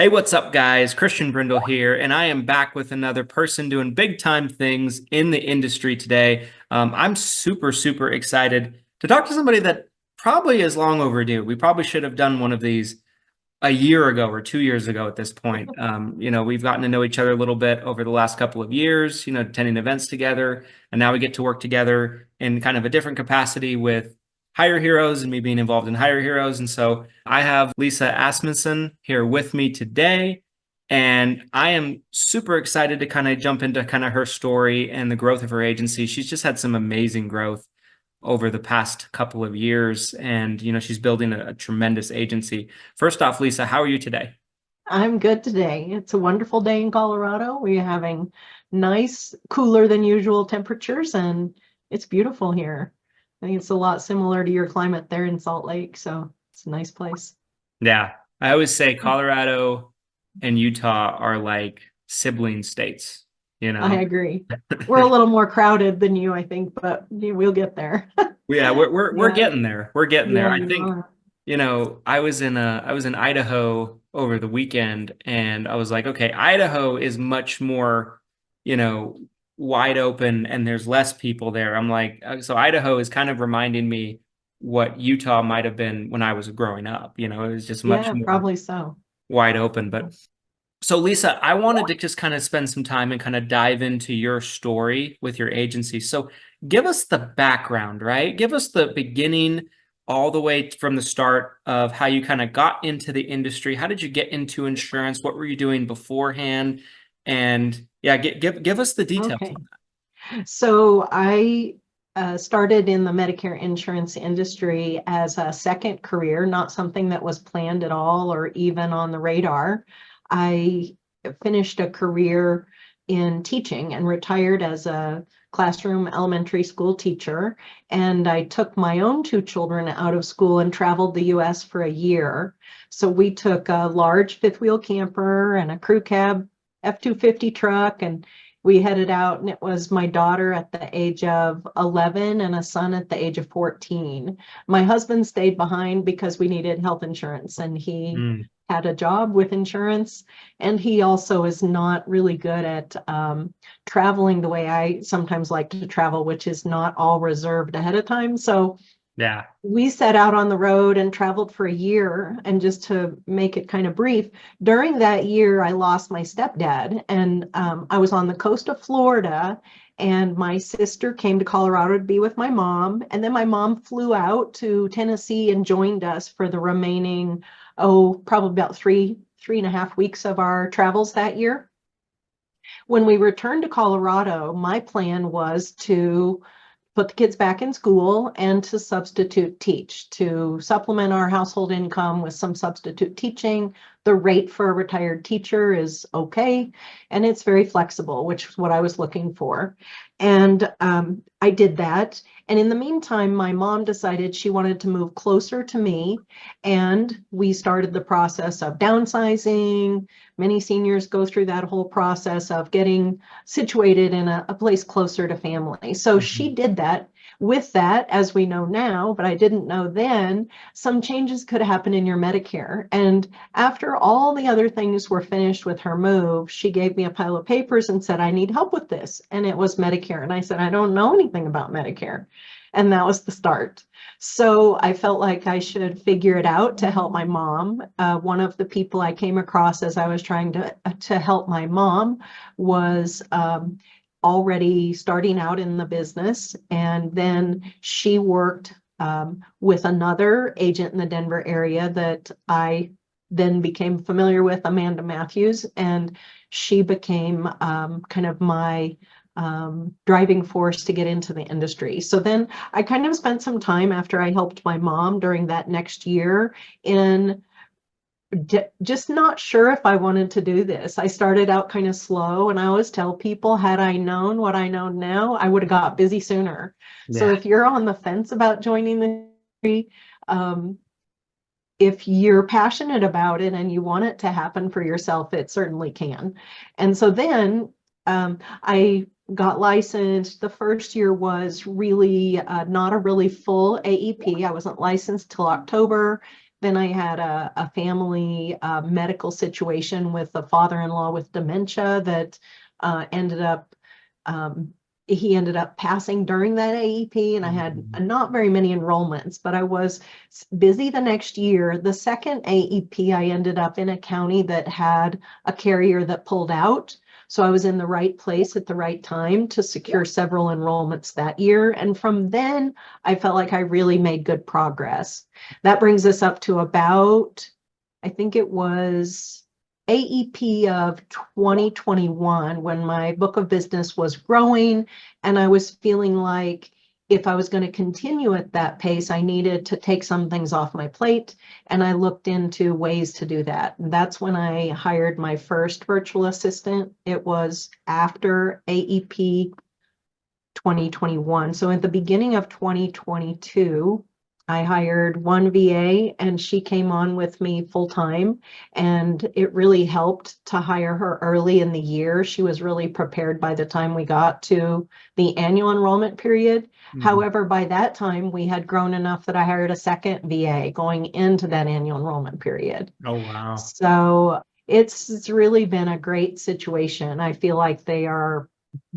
Hey, what's up, guys? Christian Brindle here, and I am back with another person doing big time things in the industry today. I'm super excited to talk to somebody that probably is long overdue. We probably should have done one of these a year ago or 2 years ago at this point. We've gotten to know each other a little bit over the last couple of years, attending events together, and now we get to work together in kind of a different capacity with Hire Heroes and me being involved in Hire Heroes. And so I have Lisa Asmussen here with me today, and I am super excited to kind of jump into kind of her story and the growth of her agency. She's just had some amazing growth over the past couple of years. And, she's building a tremendous agency. First off, Lisa, how are you today? I'm good today. It's a wonderful day in Colorado. We're having nice, cooler than usual temperatures, and it's beautiful here. I think it's a lot similar to your climate there in Salt Lake, so it's a nice place. Yeah, I always say Colorado and Utah are like sibling states, you I know? agree. We're a little more crowded than you, I think, but we'll get there. Yeah, we're Yeah, getting there. We're getting there. yeah, I you think, are. I was in Idaho over the weekend, and I was like, okay, Idaho is much more, you know, wide open and there's less people there. I'm like, so Idaho is kind of reminding me what Utah might have been when I was growing up. It was just much Yeah, more probably so. wide open. But so, Lisa, I wanted to just kind of spend some time and kind of dive into your story with your agency. So, give us the background, right? Give us the beginning all the way from the start of how you kind of got into the industry. How did you get into insurance? What were you doing beforehand? And yeah, give us the details Okay. on So I started in the Medicare insurance industry as a second career, not something that was planned at all or even on the radar. I finished a career in teaching and retired as a classroom elementary school teacher. And I took my own two children out of school and traveled the US for a year. So we took a large fifth wheel camper and a crew cab F-250 truck, and we headed out, and it was my daughter at the age of 11 and a son at the age of 14. My husband stayed behind because we needed health insurance, and he that. had a job with insurance. And he also is not really good at traveling the way I sometimes like to travel, which is not all reserved ahead of time. So Yeah. we set out on the road and traveled for a year. And just to make it kind of brief, during that year, I lost my stepdad, and I was on the coast of Florida. And my sister came to Colorado to be with my mom. And then my mom flew out to Tennessee and joined us for the remaining, probably about three and a half weeks of our travels that year. When we returned to Colorado, my plan was to put the kids back in school and to substitute teach, to supplement our household income with some substitute teaching. The rate for a retired teacher is okay, and it's very flexible, which is what I was looking for. And I did that. And in the meantime, my mom decided she wanted to move closer to me, and we started the process of downsizing. Many seniors go through that whole process of getting situated in a place closer to family. So she Mhm. did that. With that, as we know now, but I didn't know then, some changes could happen in your Medicare. And after all the other things were finished with her move, she gave me a pile of papers and said, I need help with this. And it was Medicare. And I said, I don't know anything about Medicare. And that was the start. So I felt like I should figure it out to help my mom. One of the people I came across as I was trying to help my mom was already starting out in the business. And then she worked with another agent in the Denver area that I then became familiar with, Amanda Matthews, and she became kind of my driving force to get into the industry. So then I kind of spent some time after I helped my mom during that next year in just not sure if I wanted to do this. I started out kind of slow, and I always tell people, had I known what I know now, I would have got busy sooner. So Yeah. if you're on the fence about joining the industry, um, if you're passionate about it and you want it to happen for yourself, it certainly can. And so then I got licensed. The first year was really not a really full AEP. I wasn't licensed till October. Then I had a family medical situation with a father-in-law with dementia that ended up he ended up passing during that AEP, and I had not very many enrollments, but I was busy the next year. The second AEP, I ended up in a county that had a carrier that pulled out. So I was in the right place at the right time to secure several enrollments that year. And from then, I felt like I really made good progress. That brings us up to about, I think it was AEP of 2021, when my book of business was growing and I was feeling like if I was going to continue at that pace, I needed to take some things off my plate. And I looked into ways to do that. That's when I hired my first virtual assistant. It was after AEP 2021. So at the beginning of 2022, I hired one VA and she came on with me full time, and it really helped to hire her early in the year. She was really prepared by the time we got to the annual enrollment period. However, by that time we had grown enough that I hired a second VA going into that annual enrollment period. Oh, wow. So it's really been a great situation. I feel like they are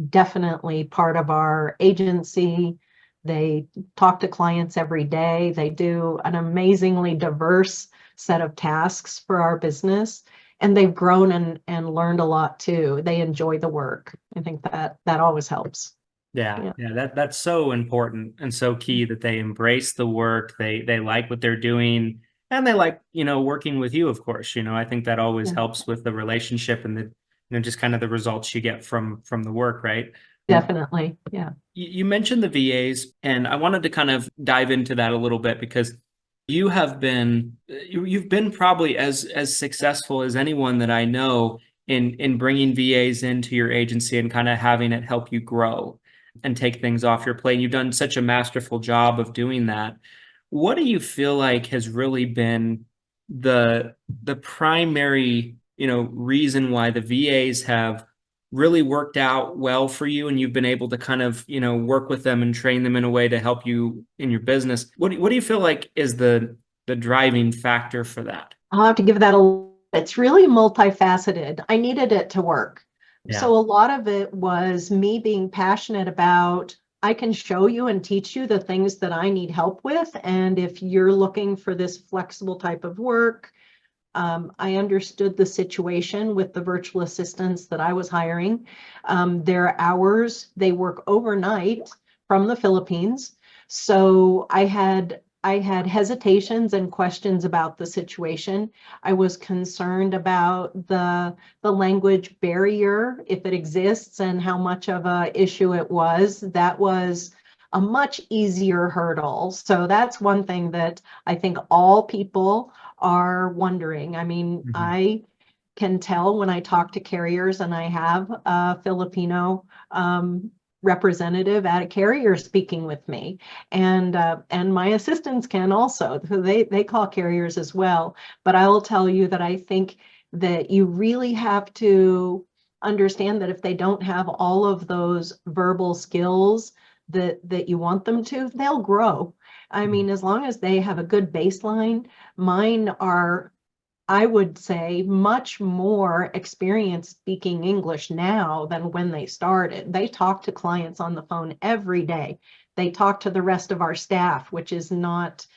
definitely part of our agency. They talk to clients every day. They do an amazingly diverse set of tasks for our business, and they've grown and learned a lot too. They enjoy the work. I think that always helps. Yeah, that's so important and so key, that they embrace the work, they like what they're doing, and they like, working with you, of course. I think that always Yeah. helps with the relationship and the, just kind of the results you get from the work, right? Definitely. Yeah. You mentioned the VAs, and I wanted to kind of dive into that a little bit, because you've been probably as successful as anyone that I know in bringing VAs into your agency and kind of having it help you grow and take things off your plate. You've done such a masterful job of doing that. What do you feel like has really been the primary, reason why the VAs have really worked out well for you, and you've been able to kind of, work with them and train them in a way to help you in your business? What do you feel like is the driving factor for that? I'll have to give that it's really multifaceted. I needed it to work. Yeah. So a lot of it was me being passionate about, I can show you and teach you the things that I need help with. And if you're looking for this flexible type of work, I understood the situation with the virtual assistants that I was hiring. Their hours, they work overnight from the Philippines. So I had hesitations and questions about the situation. I was concerned about the language barrier, if it exists, and how much of a issue it was. That was a much easier hurdle. So that's one thing that I think all people are wondering. I mean, I can tell when I talk to carriers, and I have a Filipino representative at a carrier speaking with me, and my assistants can also. They call carriers as well. But I will tell you that I think that you really have to understand that if they don't have all of those verbal skills that you want them to, they'll grow. I mean, as long as they have a good baseline. Mine are, I would say, much more experienced speaking English now than when they started. They talk to clients on the phone every day. They talk to the rest of our staff, which is not,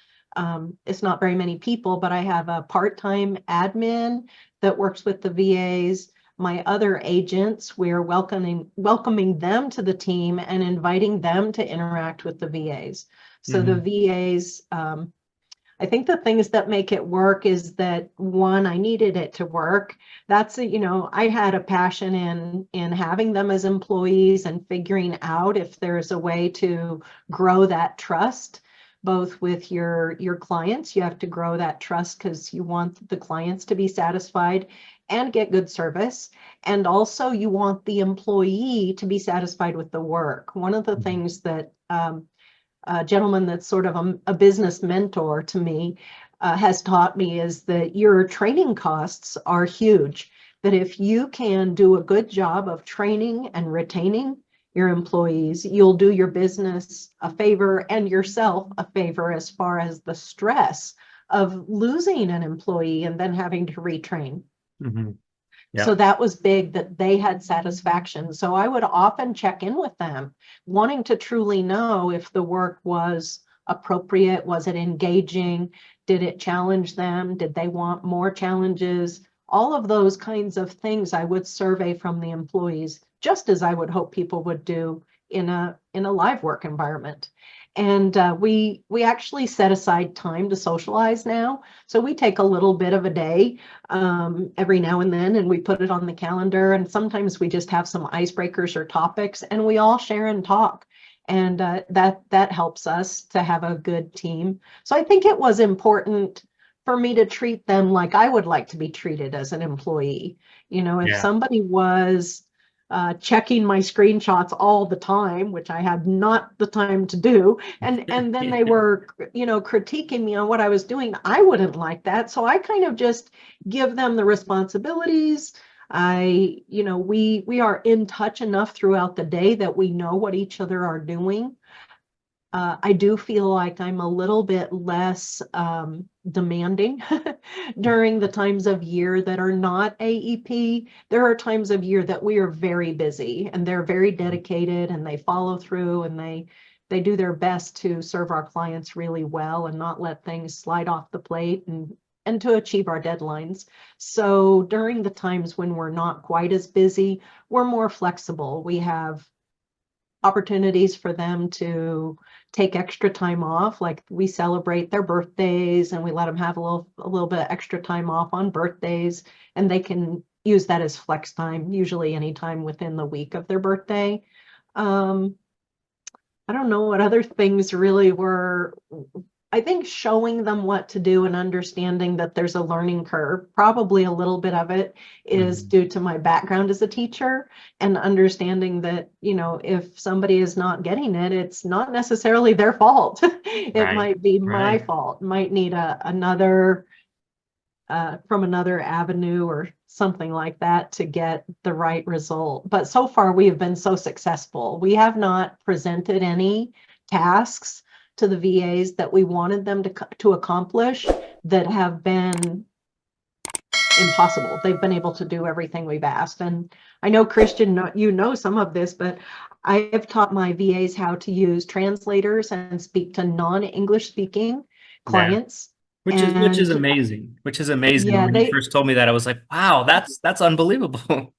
it's not very many people, but I have a part-time admin that works with the VAs. My other agents, we're welcoming them to the team and inviting them to interact with the VAs. So the VAs, I think the things that make it work is that, one, I needed it to work. That's I had a passion in having them as employees and figuring out if there's a way to grow that trust, both with your clients. You have to grow that trust because you want the clients to be satisfied and get good service. And also you want the employee to be satisfied with the work. One of the things that a gentleman that's sort of a business mentor to me has taught me is that your training costs are huge. That if you can do a good job of training and retaining your employees, you'll do your business a favor and yourself a favor as far as the stress of losing an employee and then having to retrain. Mm-hmm. So Yep. that was big, that they had satisfaction. So I would often check in with them, wanting to truly know if the work was appropriate, was it engaging, did it challenge them, did they want more challenges? All of those kinds of things I would survey from the employees, just as I would hope people would do in a live work environment. And we actually set aside time to socialize now. So we take a little bit of a day every now and then, and we put it on the calendar. And sometimes we just have some icebreakers or topics, and we all share and talk. And that helps us to have a good team. So I think it was important for me to treat them like I would like to be treated as an employee. You know, if Yeah. somebody was checking my screenshots all the time, which I had not the time to do, and then they were, critiquing me on what I was doing, I wouldn't like that. So I kind of just give them the responsibilities. We are in touch enough throughout the day that we know what each other are doing. I do feel like I'm a little bit less demanding during the times of year that are not AEP. There are times of year that we are very busy, and they're very dedicated, and they follow through, and they do their best to serve our clients really well and not let things slide off the plate, and to achieve our deadlines. So during the times when we're not quite as busy, we're more flexible. We have opportunities for them to take extra time off. Like, we celebrate their birthdays, and we let them have a little bit of extra time off on birthdays, and they can use that as flex time, usually anytime within the week of their birthday. Um, I don't know what other things really were. I think showing them what to do and understanding that there's a learning curve, probably a little bit of it is Mm-hmm. due to my background as a teacher, and understanding that, if somebody is not getting it, it's not necessarily their fault. It Right. might be my Right. fault, might need another from another avenue or something like that to get the right result. But so far, we have been so successful. We have not presented any tasks to the VAs that we wanted them to accomplish that have been impossible. They've been able to do everything we've asked. And I know, Christian, you know some of this, but I have taught my VAs how to use translators and speak to non-English speaking Yeah. clients. Which is And amazing. Which is amazing. yeah, When you first told me that, I was like, wow, that's unbelievable.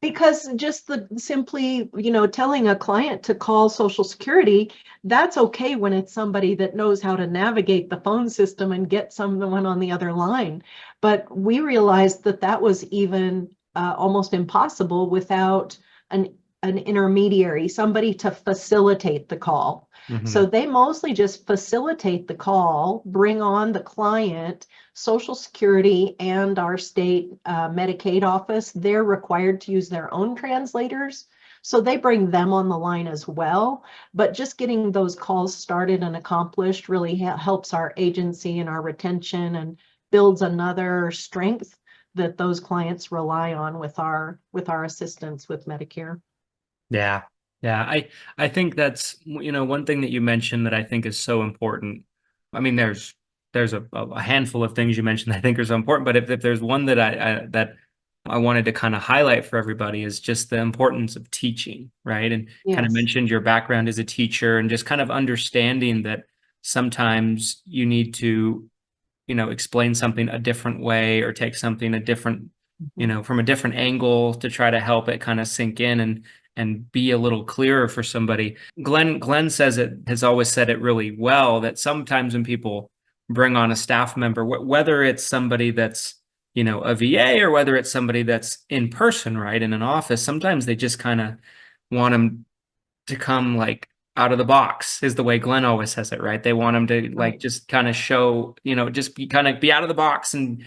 because just the simply, telling a client to call Social Security, that's okay when it's somebody that knows how to navigate the phone system and get someone on the other line. But we realized that that was even almost impossible without an intermediary, somebody to facilitate the call. Hmm. So they mostly just facilitate the call, bring on the client. Social Security and our state Medicaid office, they're required to use their own translators. So they bring them on the line as well. But just getting those calls started and accomplished really helps our agency and our retention, and builds another strength that those clients rely on with our assistance with Medicare. Yeah. Yeah. I think that's, one thing that you mentioned that I think is so important. I mean, there's a handful of things you mentioned that I think are so important, but if there's one that I wanted to kind of highlight for everybody, is just the importance of teaching, right? And kind of Yes. mentioned your background as a teacher, and just kind of understanding that sometimes you need to, explain something a different way, or take something a different, Mhm. from a different angle to try to help it kind of sink in and be a little clearer for somebody. Glenn has always said it really well, that sometimes when people bring on a staff member, whether it's somebody that's, a VA, or whether it's somebody that's in person, right, in an office, sometimes they just kind of want them to come like out of the box, is the way Glenn always says it, right? They want them to like Right. just kind of show, just be out of the box, and,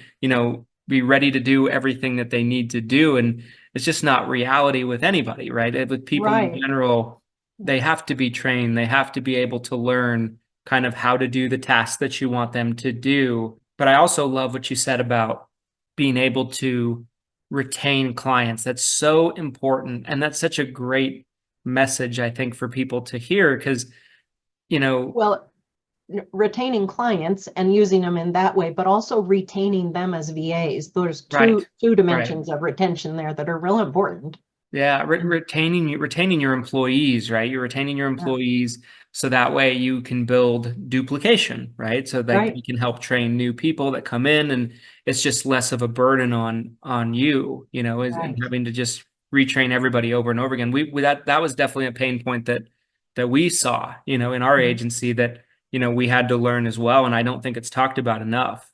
be ready to do everything that they need to do. And it's just not reality with anybody, right? With people in Right. general, they have to be trained. They have to be able to learn kind of how to do the tasks that you want them to do. But I also love what you said about being able to retain clients. That's so important. And that's such a great message, I think, for people to hear, because, you know, Well, retaining clients and using them in that way, but also retaining them as VAs. There's Right. two Right. dimensions of retention there that are real important. Yeah, retaining your employees, right? You're retaining your Yeah. employees so that way you can build duplication, right? So that Right. you can help train new people that come in, and it's just less of a burden on you, and Right. having to just retrain everybody over and over again. We that was definitely a pain point that we saw, in our Mhm. agency that, we had to learn as well. And I don't think it's talked about enough,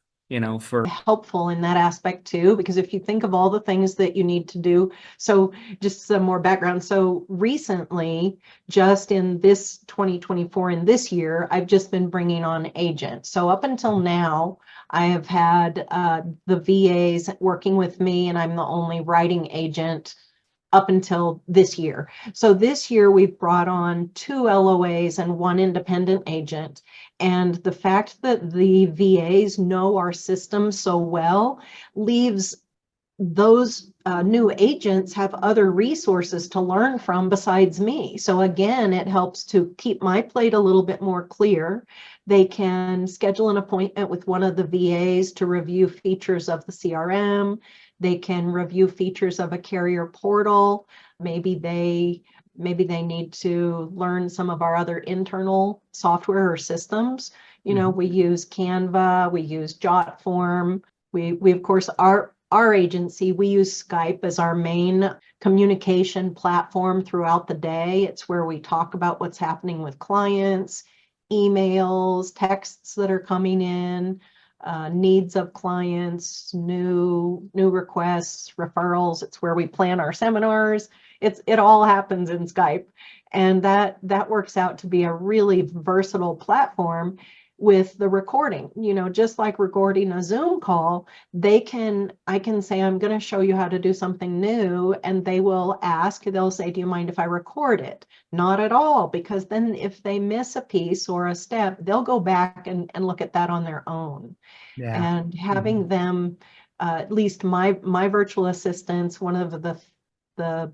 for Helpful in that aspect too, because if you think of all the things that you need to do, so just some more background. So recently, just in this 2024, in this year, I've just been bringing on agents. So up until now, I have had the VAs working with me, and I'm the only writing agent up until this year. So this year we've brought on 2 LOAs and 1 independent agent. And the fact that the VAs know our system so well leaves those new agents have other resources to learn from besides me. So again, it helps to keep my plate a little bit more clear. They can schedule an appointment with one of the VAs to review features of the CRM. They can review features of a carrier portal. Maybe they need to learn some of our other internal software or systems. We use Canva, we use JotForm. We of course our agency, we use Skype as our main communication platform throughout the day. It's where we talk about what's happening with clients, emails, texts that are coming in, needs of clients, new requests, referrals. It's where we plan our seminars. It all happens in Skype, and that works out to be a really versatile platform with the recording. Just like recording a Zoom call, I can say, I'm going to show you how to do something new, and they'll say, do you mind if I record it? Not at all, because then if they miss a piece or a step, they'll go back and look at that on their own. yeah. And Mhm. having them, at least my virtual assistants, one of the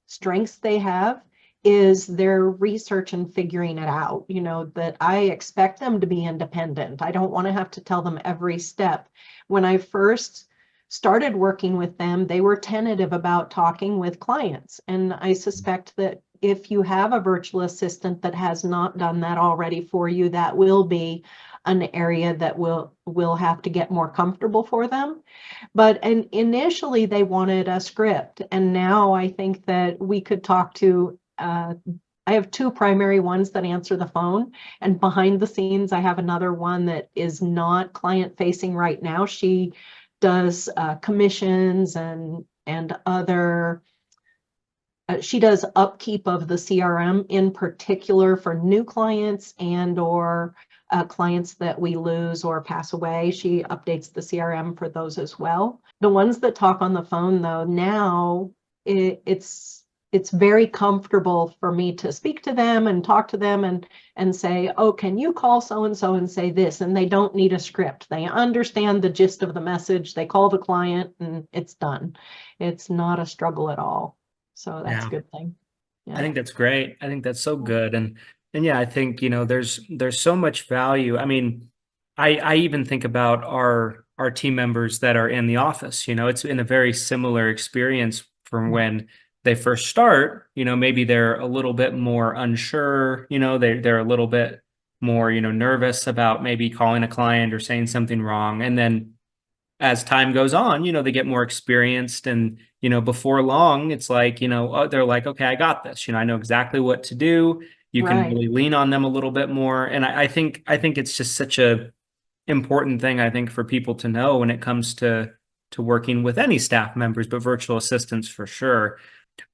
strengths they have is their research and figuring it out. That I expect them to be independent. I don't want to have to tell them every step. When I first started working with them, they were tentative about talking with clients. And I suspect that if you have a virtual assistant that has not done that already for you, that will be an area that will have to get more comfortable for them. But initially they wanted a script, and now I think that we could talk to. I have 2 primary ones that answer the phone, and behind the scenes, I have another one that is not client facing right now. She does commissions and other. She does upkeep of the CRM in particular for new clients and or clients that we lose or pass away. She updates the CRM for those as well. The ones that talk on the phone, though, now it's very comfortable for me to speak to them and talk to them and say, oh, can you call so and say this? And they don't need a script. They understand the gist of the message. They call the client and it's done. It's not a struggle at all. So that's a Yeah. good thing. I Yeah. think that's great. I think that's so good. And yeah, I think, there's so much value. I mean, I even think about our team members that are in the office. It's in a very similar experience from when they first start. Maybe they're a little bit more unsure, they're a little bit more, nervous about maybe calling a client or saying something wrong. And then as time goes on, they get more experienced, and, before long, it's like, they're like, okay, I got this. I know exactly what to do. You can Right. really lean on them a little bit more. And I think it's just such a important thing, I think, for people to know when it comes to working with any staff members, but virtual assistants for sure.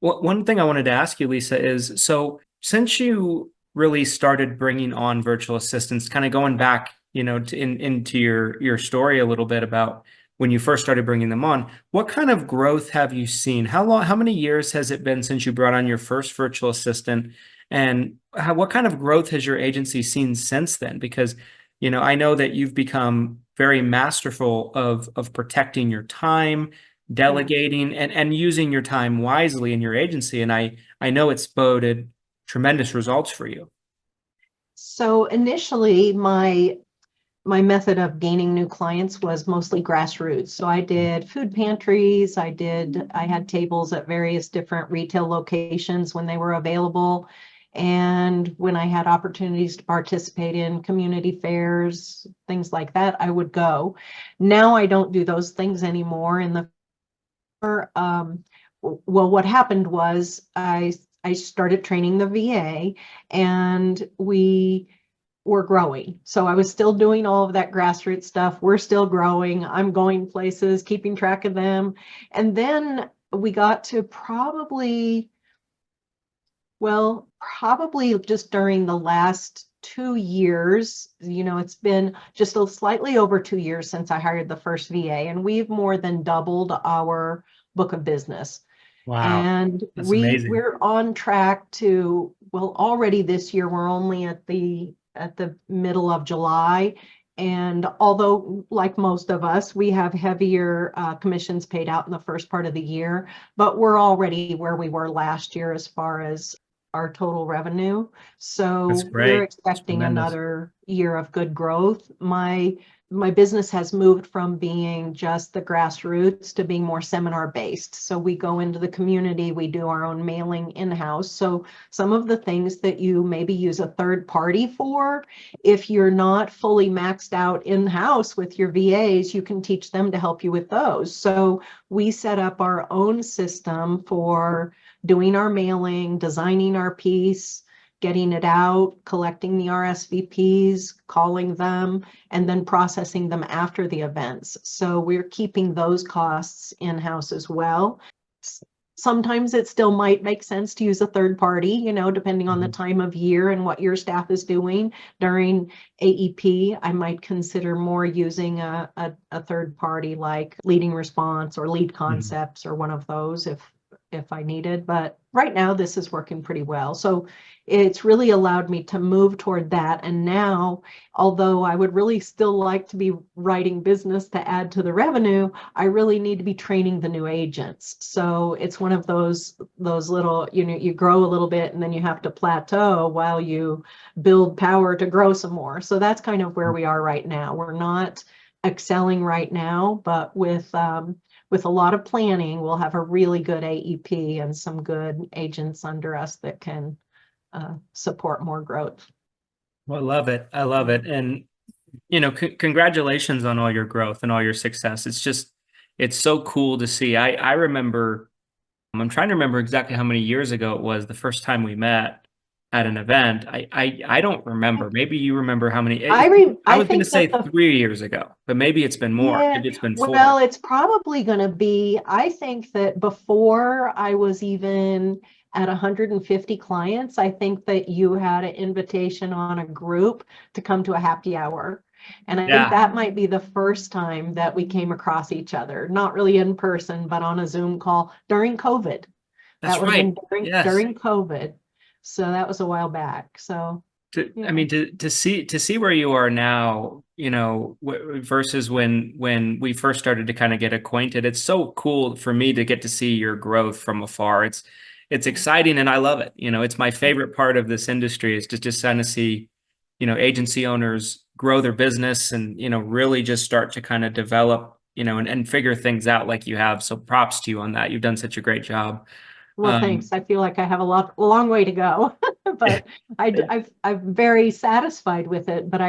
One thing I wanted to ask you, Lisa, is so since you really started bringing on virtual assistants, kind of going back, into your story a little bit about when you first started bringing them on, what kind of growth have you seen? How many years has it been since you brought on your first virtual assistant? And what kind of growth has your agency seen since then? Because, I know that you've become very masterful of protecting your time, Yeah. delegating, and using your time wisely in your agency. And I know it's boded tremendous results for you. So initially, my method of gaining new clients was mostly grassroots. So I did food pantries, I had tables at various different retail locations when they were available. And when I had opportunities to participate in community fairs, things like that, I would go. Now I don't do those things anymore. Well, what happened was I started training the VA, and we're growing. So I was still doing all of that grassroots stuff. We're still growing. I'm going places, keeping track of them. And then we got to probably just during the last 2 years, it's been just slightly over 2 years since I hired the first VA, and we've more than doubled our book of business. Wow, And that's amazing. we're on track to, well, already this year, we're only at the middle of July. And although, like most of us, we have heavier commissions paid out in the first part of the year, but we're already where we were last year as far as our total revenue. That's So we're great. That's expecting tremendous. another year of good growth. My business has moved from being just the grassroots to being more seminar based. So we go into the community, we do our own mailing in-house. So some of the things that you maybe use a third party for, if you're not fully maxed out in-house with your VAs, you can teach them to help you with those. So we set up our own system for doing our mailing, designing our piece, getting it out, collecting the RSVPs, calling them, and then processing them after the events. So we're keeping those costs in-house as well. Sometimes it still might make sense to use a third party, depending on the Mhm. time of year and what your staff is doing. During AEP, I might consider more using a third party like Leading Response or Lead Mhm. Concepts or one of those if I needed. But right now, this is working pretty well. So it's really allowed me to move toward that. And now, although I would really still like to be writing business to add to the revenue, I really need to be training the new agents. So it's one of those little, you grow a little bit and then you have to plateau while you build power to grow some more. So that's kind of where we are right now. We're not excelling right now, but with a lot of planning, we'll have a really good AEP and some good agents under us that can support more growth. Well, I love it. I love it. And, congratulations on all your growth and all your success. It's so cool to see. I remember, I'm trying to remember exactly how many years ago it was the first time we met at an event. I don't remember. Maybe you remember how many. I I was going to think that say 3 years ago, but maybe it's been more. yeah, Maybe it's been well, four. it's probably going to be, I think that before I was even at 150 clients, I think that you had an invitation on a group to come to a happy hour. And I think Yeah, that might be the first time that we came across each other, not really in person, but on a Zoom call during COVID. That that's would have been right. Yes. during COVID. So that was a while back. So, I mean, to see where you are now, versus when we first started to kind of get acquainted, it's so cool for me to get to see your growth from afar. It's exciting and I love it. It's my favorite part of this industry is to just kind of see, agency owners grow their business and, really just start to kind of develop, and figure things out like you have. So props to you on that. You've done such a great job. well, Um, thanks. I feel like I have a long way to go, but I'm very satisfied with it. But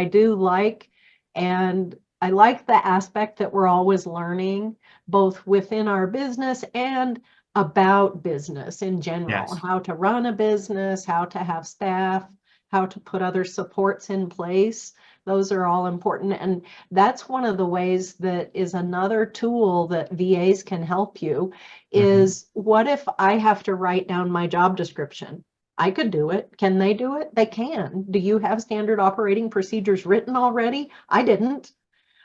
and I like the aspect that we're always learning, both within our business and about business in general, yes. how to run a business, how to have staff, how to put other supports in place. Those are all important. And that's one of the ways that is another tool that VAs can help you Mhm. is what if I have to write down my job description? I could do it. Can they do it? They can. Do you have standard operating procedures written already? I didn't,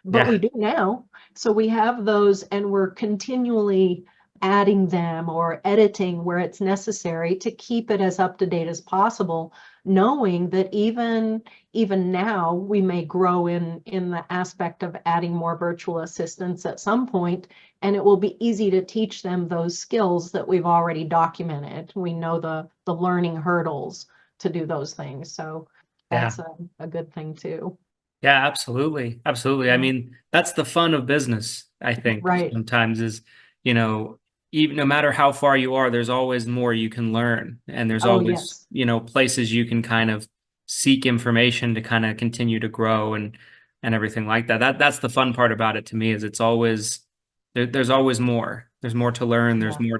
but we Yeah. do now. So we have those and we're continually adding them or editing where it's necessary to keep it as up to date as possible, knowing that even now we may grow in the aspect of adding more virtual assistants at some point, and it will be easy to teach them those skills that we've already documented. We know the learning hurdles to do those things. So Yeah. that's a good thing too. Yeah, absolutely. Absolutely. I Yeah. mean, that's the fun of business, I think, Right. sometimes is, you know, even no matter how far you are, there's always more you can learn. And there's Oh, always, yes. places you can kind of seek information to kind of continue to grow and everything like that. That's the fun part about it to me is it's always there's always more. There's more to learn, there's Yeah. more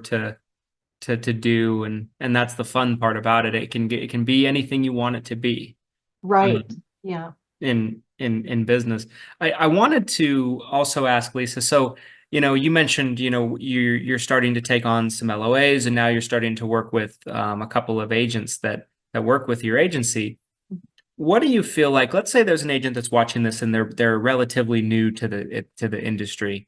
to do and that's the fun part about it. It can be anything you want it to be. Right. Um, Yeah. in business. I wanted to also ask Lisa, so you mentioned, you're starting to take on some LOAs and now you're starting to work with a couple of agents that work with your agency. What do you feel like? Let's say there's an agent that's watching this and they're relatively new to the industry.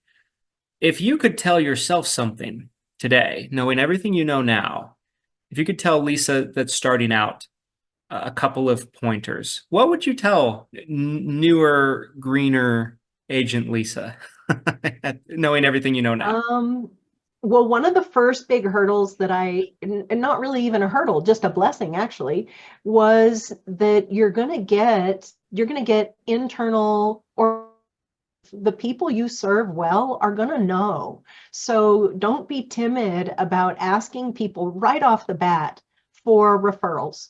If you could tell yourself something today, knowing everything you know now, if you could tell Lisa that's starting out a couple of pointers. What would you tell newer, greener agent Lisa, knowing everything you know now? Um, well, one of the first big hurdles that and not really even a hurdle, just a blessing actually, was that you're going to get internal, or the people you serve well are going to know. So don't be timid about asking people right off the bat for referrals.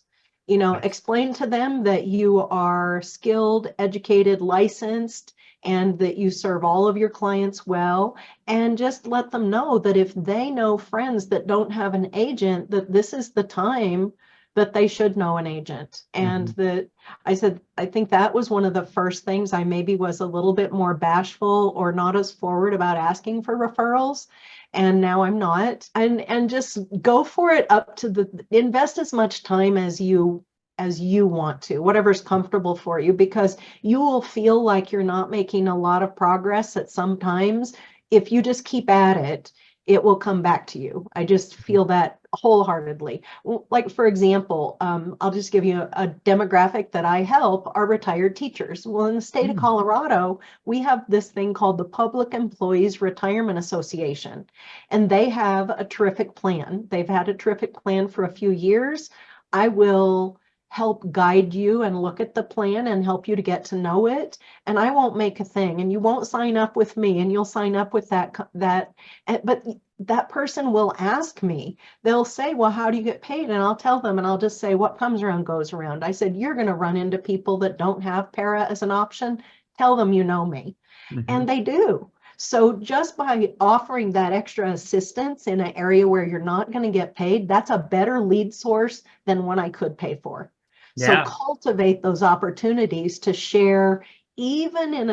Explain to them that you are skilled, educated, licensed, and that you serve all of your clients well. And just let them know that if they know friends that don't have an agent, that this is the time that they should know an agent. And Mhm. that I said, I think that was one of the first things. I maybe was a little bit more bashful or not as forward about asking for referrals. And now I'm not. And just go for it, up to invest as much time as you want to, whatever's comfortable for you, because you will feel like you're not making a lot of progress at sometimes. If you just keep at it, it will come back to you. I just feel that wholeheartedly. Like, for example, I'll just give you a demographic that I help are retired teachers. Well, in the state of Mm. Colorado, we have this thing called the Public Employees Retirement Association, and they have a terrific plan. They've had a terrific plan for a few years. I will help guide you and look at the plan and help you to get to know it. And I won't make a thing, and you won't sign up with me, and you'll sign up with but that person will ask me. They'll say, well, how do you get paid? And I'll tell them, and I'll just say, what comes around goes around. I said, you're going to run into people that don't have para as an option. Tell them you know me. Mhm. And they do. So just by offering that extra assistance in an area where you're not going to get paid, that's a better lead source than one I could pay for. So Yeah. cultivate those opportunities to share, even in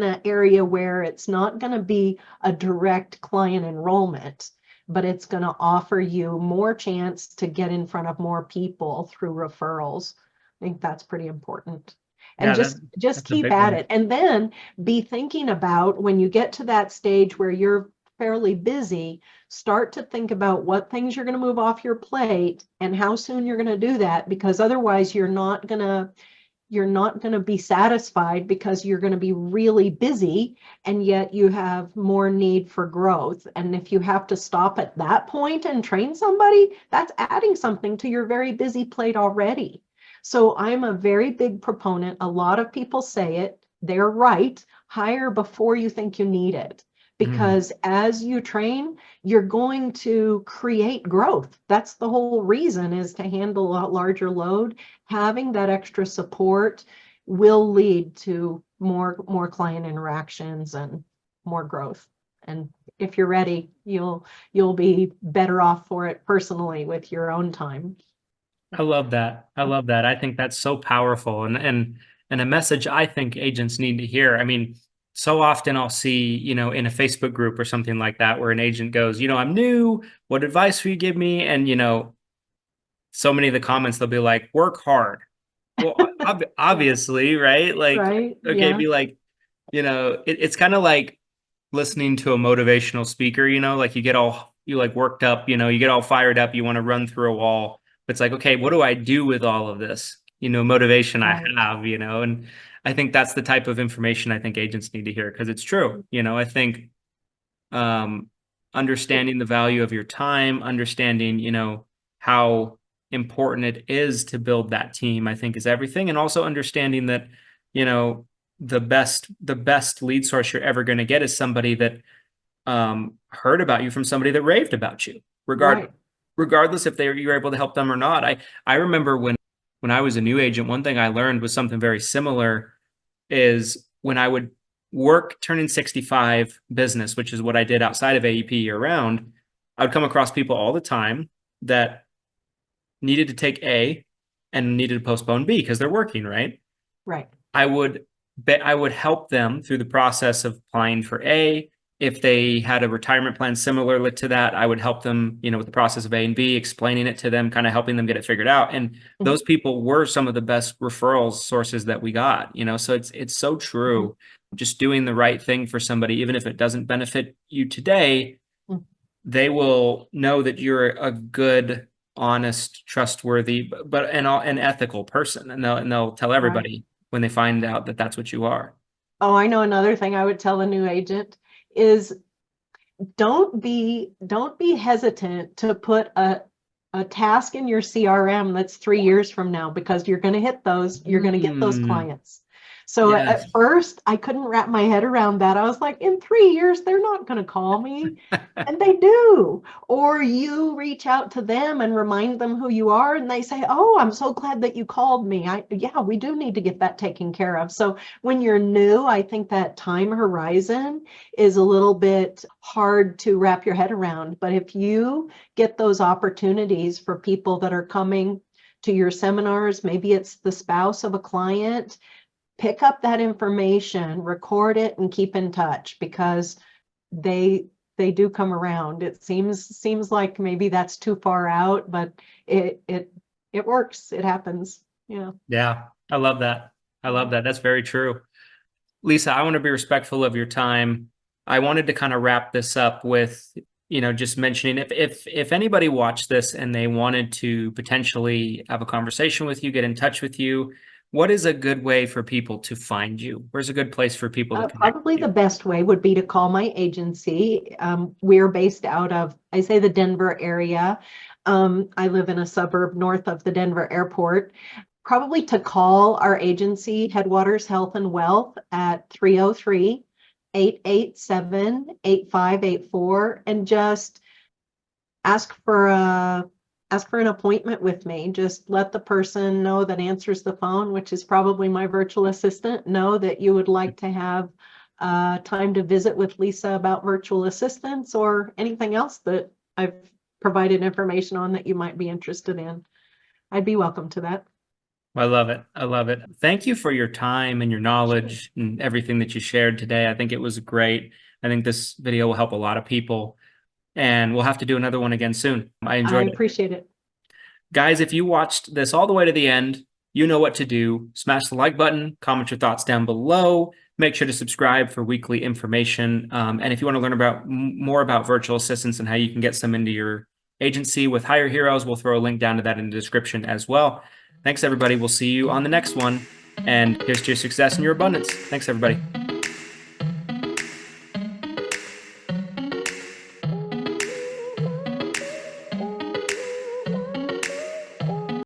an area where it's not going to be a direct client enrollment, but it's going to offer you more chance to get in front of more people through referrals. I think that's pretty important. And Yeah, just that's a keep big at one. it. And then be thinking about, when you get to that stage where you're fairly busy, start to think about what things you're going to move off your plate and how soon you're going to do that, because otherwise you're not going to be satisfied, because you're going to be really busy and yet you have more need for growth. And if you have to stop at that point and train somebody, that's adding something to your very busy plate already. So I'm a very big proponent. A lot of people say it, they're right. Hire before you think you need it. Mm. Because as you train, you're going to create growth. That's the whole reason, is to handle a larger load. Having that extra support will lead to more client interactions and more growth. And if you're ready, you'll be better off for it personally with your own time. I love that. I love that. I think that's so powerful and a message I think agents need to hear. I mean, so often I'll see, in a Facebook group or something like that where an agent goes, I'm new. What advice will you give me? And, so many of the comments, they'll be like, work hard. Well, Yeah. obviously, right? Like, Right. okay, Yeah. be like, it's kind of like listening to a motivational speaker, like you like worked up, you get all fired up, you want to run through a wall. But it's like, okay, what do I do with all of this, motivation I Right. have, and I think that's the type of information I think agents need to hear because it's true. I think um, understanding the value of your time, understanding, how important it is to build that team, I think, is everything. And also understanding that, the best lead source you're ever going to get is somebody that heard about you from somebody that raved about you, Right. regardless if you were able to help them or not. I remember when I was a new agent, one thing I learned was something very similar is when I would work turning 65 business, which is what I did outside of AEP year round, I would come across people all the time that needed to take A and needed to postpone B because they're working, right? Right. I would help them through the process of applying for A. If they had a retirement plan similar to that, I would help them, with the process of A and B, explaining it to them, kind of helping them get it figured out. And those people were some of the best referrals sources that we got, so it's so true. Just doing the right thing for somebody, even if it doesn't benefit you today, they will know that you're a good, honest, trustworthy, but an ethical person, and they'll tell everybody when they find out that that's what you are. Oh, I know another thing I would tell a new agent is don't be hesitant to put a task in your CRM that's 3 years from now, because you're going to hit those, you're going to get those clients. So Yes. at first I couldn't wrap my head around that. I was like, in 3 years, they're not going to call me. And they do. Or you reach out to them and remind them who you are, and they say, oh, I'm so glad that you called me. Yeah, we do need to get that taken care of. So when you're new, I think that time horizon is a little bit hard to wrap your head around. But if you get those opportunities for people that are coming to your seminars, maybe it's the spouse of a client, pick up that information, record it, and keep in touch, because they do come around. It seems like maybe that's too far out, but it works. It happens. Yeah. Yeah. I love that. That's very true. Lisa, I want to be respectful of your time. I wanted to kind of wrap this up with, just mentioning if anybody watched this and they wanted to potentially have a conversation with you, get in touch with you, what is a good way for people to find you? Where's a good place for people to connect Probably with you? the best way would be to call my agency. We're based out of, I say, the Denver area. I live in a suburb north of the Denver airport. Probably to call our agency, Headwaters Health and Wealth, at 303-887-8584, and just ask for an appointment with me. Just let the person know that answers the phone, which is probably my virtual assistant, know that you would like to have time to visit with Lisa about virtual assistants or anything else that I've provided information on that you might be interested in. I'd be welcome to that. I love it. Thank you for your time and your knowledge and everything that you shared today. I think it was great. I think this video will help a lot of people, and we'll have to do another one again soon. I enjoyed it. I appreciate it. Guys, if you watched this all the way to the end, you know what to do. Smash the like button, comment your thoughts down below. Make sure to subscribe for weekly information. And if you want to learn more about virtual assistants and how you can get some into your agency with Hire Heroes, we'll throw a link down to that in the description as well. Thanks, everybody. We'll see you on the next one. And here's to your success and your abundance. Thanks, everybody.